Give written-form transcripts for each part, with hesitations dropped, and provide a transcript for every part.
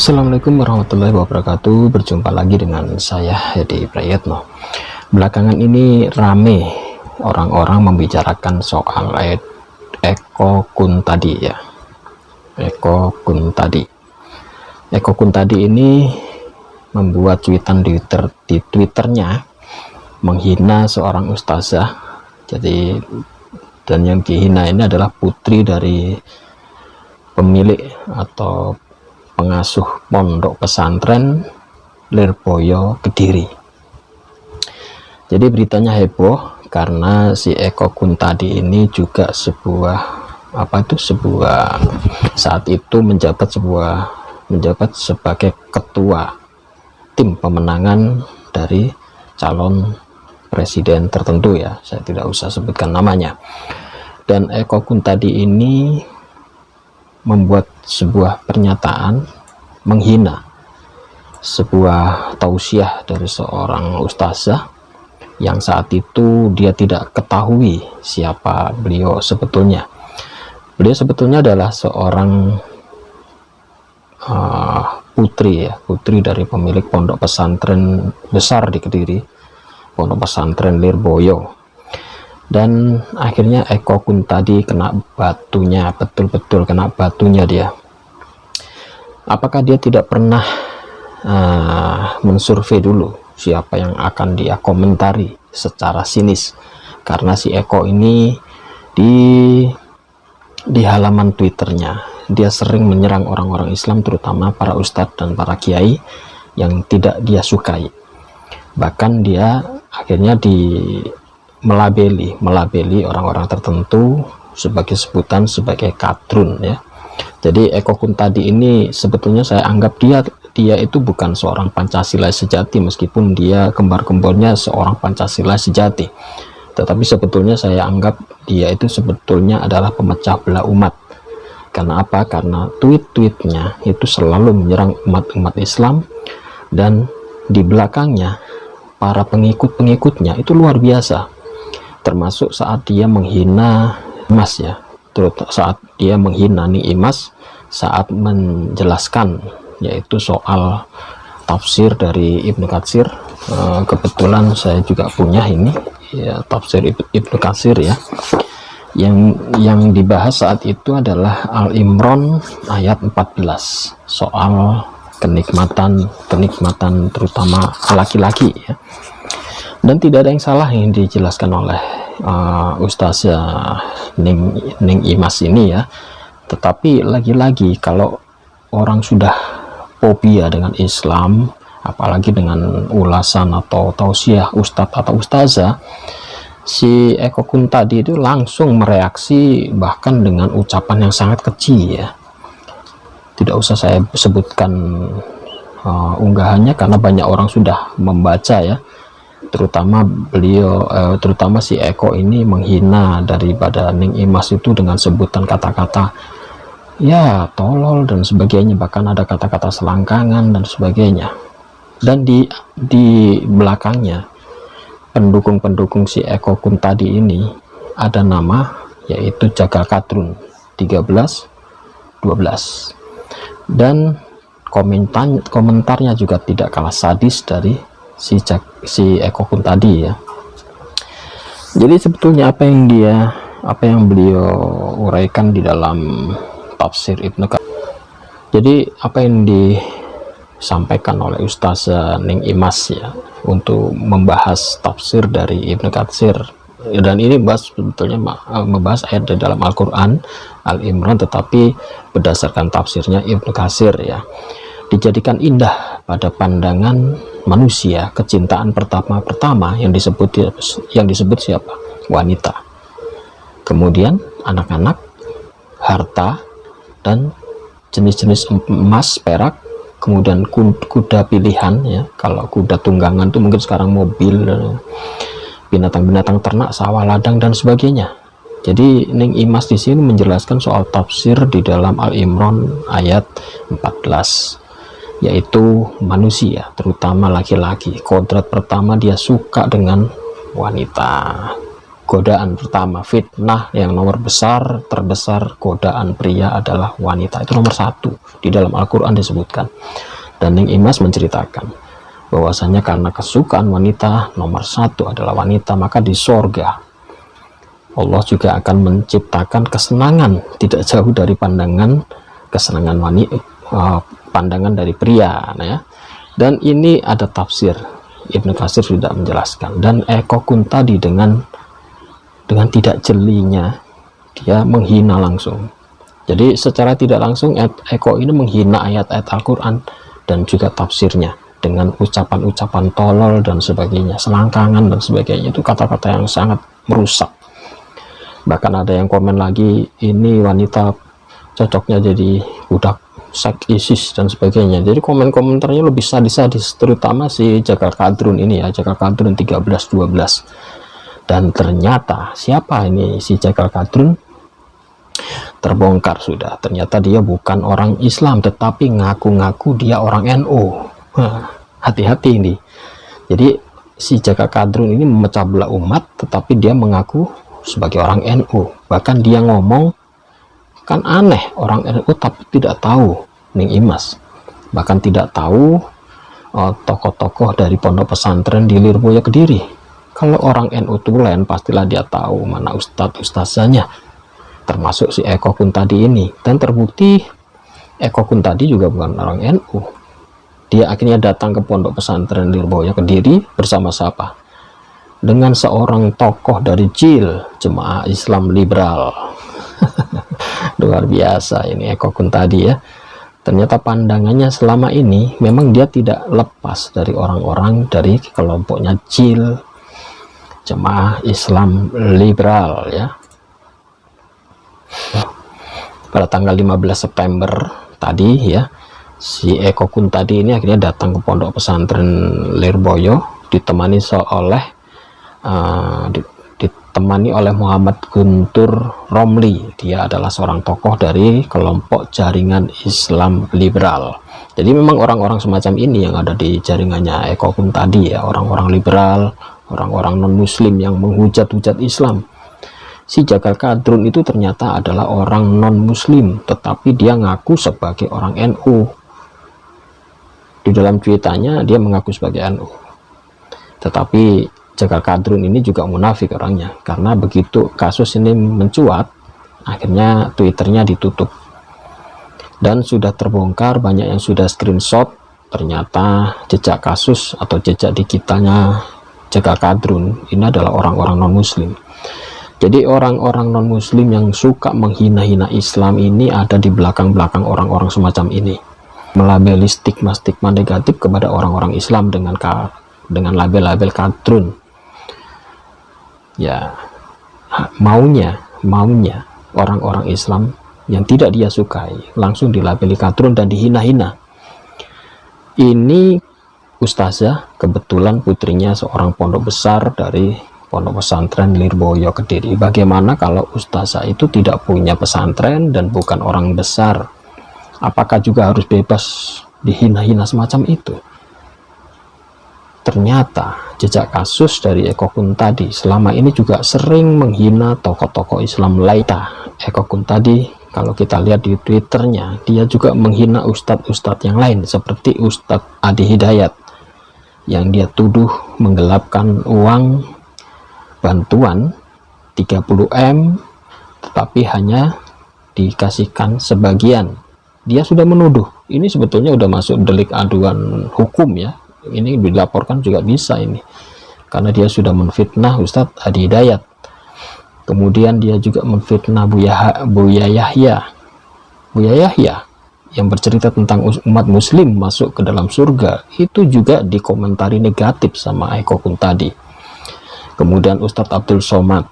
Assalamualaikum warahmatullahi wabarakatuh. Berjumpa lagi dengan saya Hedi Prayetno. Belakangan ini rame orang-orang membicarakan soal Eko Kuntadi ya. Eko Kuntadi ini membuat cuitan di Twitternya menghina seorang ustazah. Jadi dan yang dihina ini adalah putri dari pemilik atau pengasuh pondok pesantren Lirboyo Kediri. Jadi beritanya heboh karena si Eko Kuntadi ini juga saat itu menjabat sebagai ketua tim pemenangan dari calon presiden tertentu ya, saya tidak usah sebutkan namanya. Dan Eko Kuntadi ini membuat sebuah pernyataan menghina sebuah tausiah dari seorang ustazah yang saat itu dia tidak ketahui siapa beliau sebetulnya. Beliau sebetulnya adalah seorang putri dari pemilik pondok pesantren besar di Kediri, pondok pesantren Lirboyo. Dan akhirnya Eko Kuntadi kena batunya, betul-betul kena batunya dia. Apakah dia tidak pernah mensurvei dulu siapa yang akan dia komentari secara sinis? Karena si Eko ini di halaman Twitternya dia sering menyerang orang-orang Islam, terutama para ustadz dan para kiai yang tidak dia sukai. Bahkan dia akhirnya melabeli orang-orang tertentu sebagai sebagai kadrun ya. Jadi Eko Kuntadi ini sebetulnya saya anggap dia itu bukan seorang Pancasila sejati, meskipun dia kembar-kembarnya seorang Pancasila sejati, tetapi sebetulnya saya anggap dia itu sebetulnya adalah pemecah belah umat. Karena apa? Karena tweet-tweetnya itu selalu menyerang umat Islam, dan di belakangnya para pengikut-pengikutnya itu luar biasa. Termasuk saat dia menghina Mas ya, saat dia menghina nih Imas saat menjelaskan yaitu soal tafsir dari Ibnu Katsir. Kebetulan saya juga punya ini ya, tafsir Ibnu Katsir ya, yang dibahas saat itu adalah Al-Imran ayat 14 soal kenikmatan terutama laki-laki ya. Dan tidak ada yang salah yang dijelaskan oleh Ustazah Ning Imas ini ya. Tetapi lagi-lagi kalau orang sudah fobia dengan Islam, apalagi dengan ulasan atau tausiah ustadz atau ustazah, si Eko Kuntadi itu langsung mereaksi bahkan dengan ucapan yang sangat keji ya. Tidak usah saya sebutkan unggahannya karena banyak orang sudah membaca ya. Terutama si Eko ini menghina daripada Ning Imas itu dengan sebutan kata-kata ya tolol dan sebagainya, bahkan ada kata-kata selangkangan dan sebagainya. Dan di belakangnya pendukung si Eko Kuntadi ini ada nama yaitu Jagal Kadrun 13-12, dan komentarnya juga tidak kalah sadis dari si Eko Kuntadi ya. Jadi sebetulnya apa yang beliau uraikan di dalam tafsir Ibnu Katsir, jadi apa yang disampaikan oleh Ustazah Ning Imas ya untuk membahas tafsir dari Ibnu Katsir, dan ini sebetulnya membahas ayat dari dalam Al-Quran Al-Imran, tetapi berdasarkan tafsirnya Ibnu Katsir ya, dijadikan indah pada pandangan manusia kecintaan pertama yang disebut siapa? Wanita, kemudian anak-anak, harta, dan jenis-jenis emas, perak, kemudian kuda pilihan ya. Kalau kuda tunggangan itu mungkin sekarang mobil, binatang-binatang ternak, sawah, ladang, dan sebagainya. Jadi Ning Imas di sini menjelaskan soal tafsir di dalam Al-Imran ayat 14, yaitu manusia terutama laki-laki. Kodrat pertama dia suka dengan wanita, godaan pertama, fitnah yang nomor besar, terbesar godaan pria adalah wanita. Itu nomor satu di dalam Al-Quran disebutkan. Dan Ning Imas menceritakan bahwasanya karena kesukaan wanita, nomor satu adalah wanita, maka di sorga Allah juga akan menciptakan kesenangan tidak jauh dari pandangan kesenangan wanita, pandangan dari pria. Nah, ya. Dan ini ada tafsir, Ibnu Katsir sudah menjelaskan. Dan Eko Kuntadi dengan tidak jelinya dia menghina langsung. Jadi secara tidak langsung Eko ini menghina ayat-ayat Al-Quran dan juga tafsirnya dengan ucapan-ucapan tolol dan sebagainya, selangkangan dan sebagainya. Itu kata-kata yang sangat merusak. Bahkan ada yang komen lagi, ini wanita cocoknya jadi budak seks ISIS dan sebagainya. Jadi komen-komentarnya lebih sadis-sadis, terutama si Jakal Kadrun ini ya, Jakal Kadrun 13-12. Dan ternyata siapa ini si Jakal Kadrun? Terbongkar sudah. Ternyata dia bukan orang Islam, tetapi ngaku-ngaku dia orang NU. Hati-hati ini. Jadi si Jakal Kadrun ini memecah belah umat, tetapi dia mengaku sebagai orang NU. Bahkan dia ngomong, kan aneh, orang NU tapi tidak tahu Ning Imas. Bahkan tidak tahu tokoh-tokoh dari pondok pesantren di Lirboyo Kediri. Kalau orang NU tulen pastilah dia tahu mana ustadz-ustazanya, termasuk si Eko Kuntadi ini. Dan terbukti Eko Kuntadi juga bukan orang NU. Dia akhirnya datang ke pondok pesantren Lirboyo Kediri bersama siapa? Dengan seorang tokoh dari JIL, Jemaah Islam Liberal. Luar biasa ini Eko Kuntadi ya. Ternyata pandangannya selama ini memang dia tidak lepas dari orang-orang dari kelompoknya JIL, Jemaah Islam Liberal ya. Pada tanggal 15 September tadi ya, si Eko Kuntadi ini akhirnya datang ke pondok pesantren Lirboyo ditemani oleh Muhammad Guntur Romli. Dia adalah seorang tokoh dari kelompok jaringan Islam Liberal. Jadi memang orang-orang semacam ini yang ada di jaringannya Eko Kuntadi ya, orang-orang liberal, orang-orang non-muslim yang menghujat-hujat Islam. Si Jakal Kadrun itu ternyata adalah orang non-muslim, tetapi dia ngaku sebagai orang NU. Di dalam cuitannya dia mengaku sebagai NU. Tetapi Jakal Kadrun ini juga munafik orangnya, karena begitu kasus ini mencuat, akhirnya Twitternya ditutup. Dan sudah terbongkar, banyak yang sudah screenshot, ternyata jejak kasus atau jejak digitalnya Jakal Kadrun ini adalah orang-orang non-muslim. Jadi orang-orang non-muslim yang suka menghina-hina Islam ini ada di belakang-belakang orang-orang semacam ini, melabeli stigma-stigma negatif kepada orang-orang Islam dengan label-label Kadrun ya. Maunya orang-orang Islam yang tidak dia sukai langsung dilabeli Kadrun dan dihina-hina. Ini ustazah, kebetulan putrinya seorang pondok besar dari pondok pesantren Lirboyo Kediri. Bagaimana kalau ustazah itu tidak punya pesantren dan bukan orang besar? Apakah juga harus bebas dihina-hina semacam itu? Ternyata jejak kasus dari Eko Kuntadi selama ini juga sering menghina tokoh-tokoh Islam lainnya. Eko Kuntadi, kalau kita lihat di Twitternya, dia juga menghina ustadz-ustadz yang lain seperti Ustadz Adi Hidayat yang dia tuduh menggelapkan uang bantuan 30M tetapi hanya dikasihkan sebagian. Dia sudah menuduh, ini sebetulnya udah masuk delik aduan hukum ya, ini dilaporkan juga bisa ini, karena dia sudah menfitnah Ustadz Adi Hidayat. Kemudian dia juga menfitnah Buya Yahya yang bercerita tentang umat muslim masuk ke dalam surga, itu juga dikomentari negatif sama Eko Kuntadi. Kemudian Ustadz Abdul Somad,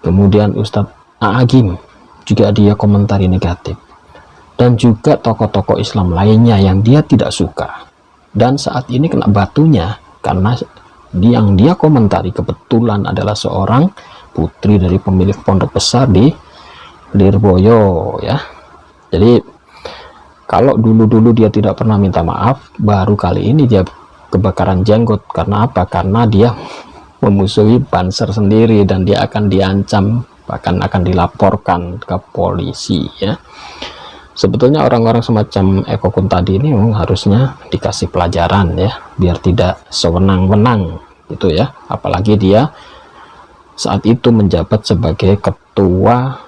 kemudian Ustadz A'agim juga dia komentari negatif, dan juga tokoh-tokoh Islam lainnya yang dia tidak suka. Dan saat ini kena batunya karena yang dia komentari kebetulan adalah seorang putri dari pemilik pondok besar di Lirboyo ya. Jadi kalau dulu-dulu dia tidak pernah minta maaf, baru kali ini dia kebakaran jenggot. Karena apa? Karena dia memusuhi Banser sendiri, dan dia akan diancam, bahkan akan dilaporkan ke polisi ya. Sebetulnya orang-orang semacam Eko Kun tadi ini memang harusnya dikasih pelajaran ya, biar tidak sewenang-wenang gitu ya. Apalagi dia saat itu menjabat sebagai ketua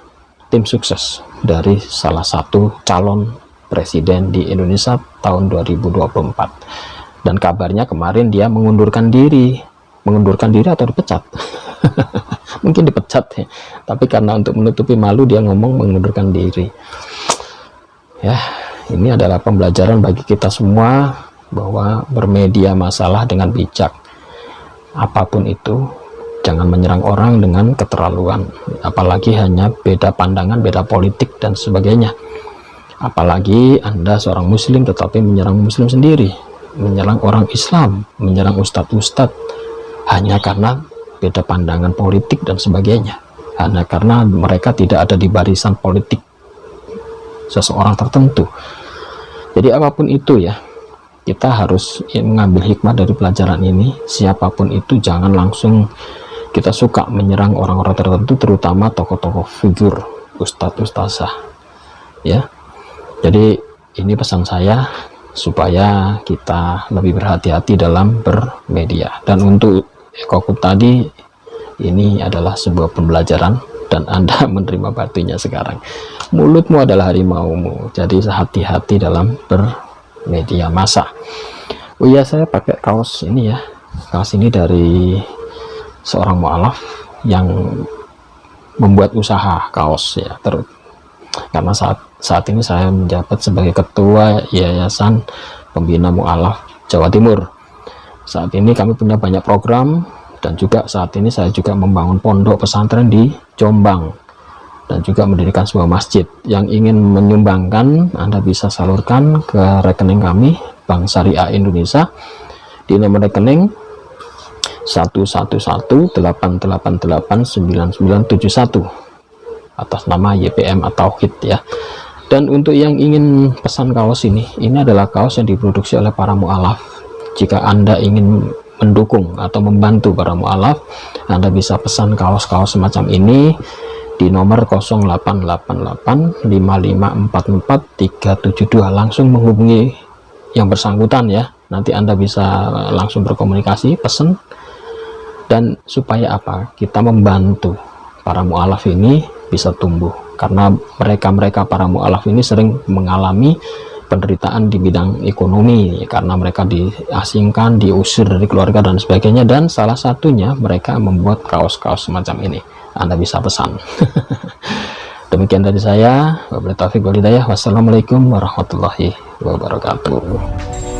tim sukses dari salah satu calon presiden di Indonesia tahun 2024, dan kabarnya kemarin dia mengundurkan diri atau dipecat. Mungkin dipecat ya, tapi karena untuk menutupi malu dia ngomong mengundurkan diri ya. Ini adalah pembelajaran bagi kita semua bahwa bermedia masalah dengan bijak, apapun itu jangan menyerang orang dengan keterlaluan, apalagi hanya beda pandangan, beda politik dan sebagainya. Apalagi Anda seorang muslim tetapi menyerang muslim sendiri, menyerang orang Islam, menyerang ustadz-ustadz hanya karena beda pandangan politik dan sebagainya, hanya karena mereka tidak ada di barisan politik seseorang tertentu. Jadi apapun itu ya, kita harus mengambil hikmah dari pelajaran ini. Siapapun itu jangan langsung kita suka menyerang orang-orang tertentu, terutama tokoh-tokoh figur, ustadz-ustazah ya. Jadi ini pesan saya supaya kita lebih berhati-hati dalam bermedia. Dan untuk Eko Kun tadi, ini adalah sebuah pembelajaran dan Anda menerima batunya sekarang. Mulutmu adalah harimaumu, jadi hati-hati dalam bermedia massa. Oh iya, saya pakai kaos ini ya. Kaos ini dari seorang mualaf yang membuat usaha kaos ya. Karena saat ini saya menjabat sebagai ketua Yayasan Pembina Mualaf Jawa Timur. Saat ini kami punya banyak program, dan juga saat ini saya juga membangun pondok pesantren di Jombang dan juga mendirikan sebuah masjid. Yang ingin menyumbangkan, Anda bisa salurkan ke rekening kami Bank Syariah Indonesia di nomor rekening 111888991 atas nama YPM atau HIT ya. Dan untuk yang ingin pesan kaos ini adalah kaos yang diproduksi oleh para mualaf. Jika Anda ingin mendukung atau membantu para mualaf, Anda bisa pesan kaos-kaos semacam ini di nomor 08885544 langsung menghubungi yang bersangkutan ya. Nanti Anda bisa langsung berkomunikasi, pesan, dan supaya apa? Kita membantu para mualaf ini bisa tumbuh, karena mereka para mualaf ini sering mengalami penderitaan di bidang ekonomi karena mereka diasingkan, diusir dari keluarga dan sebagainya, dan salah satunya mereka membuat kaos-kaos semacam ini. Anda bisa pesan. Demikian dari saya. Wabillahi taufiq wal hidayah. Wassalamualaikum warahmatullahi wabarakatuh.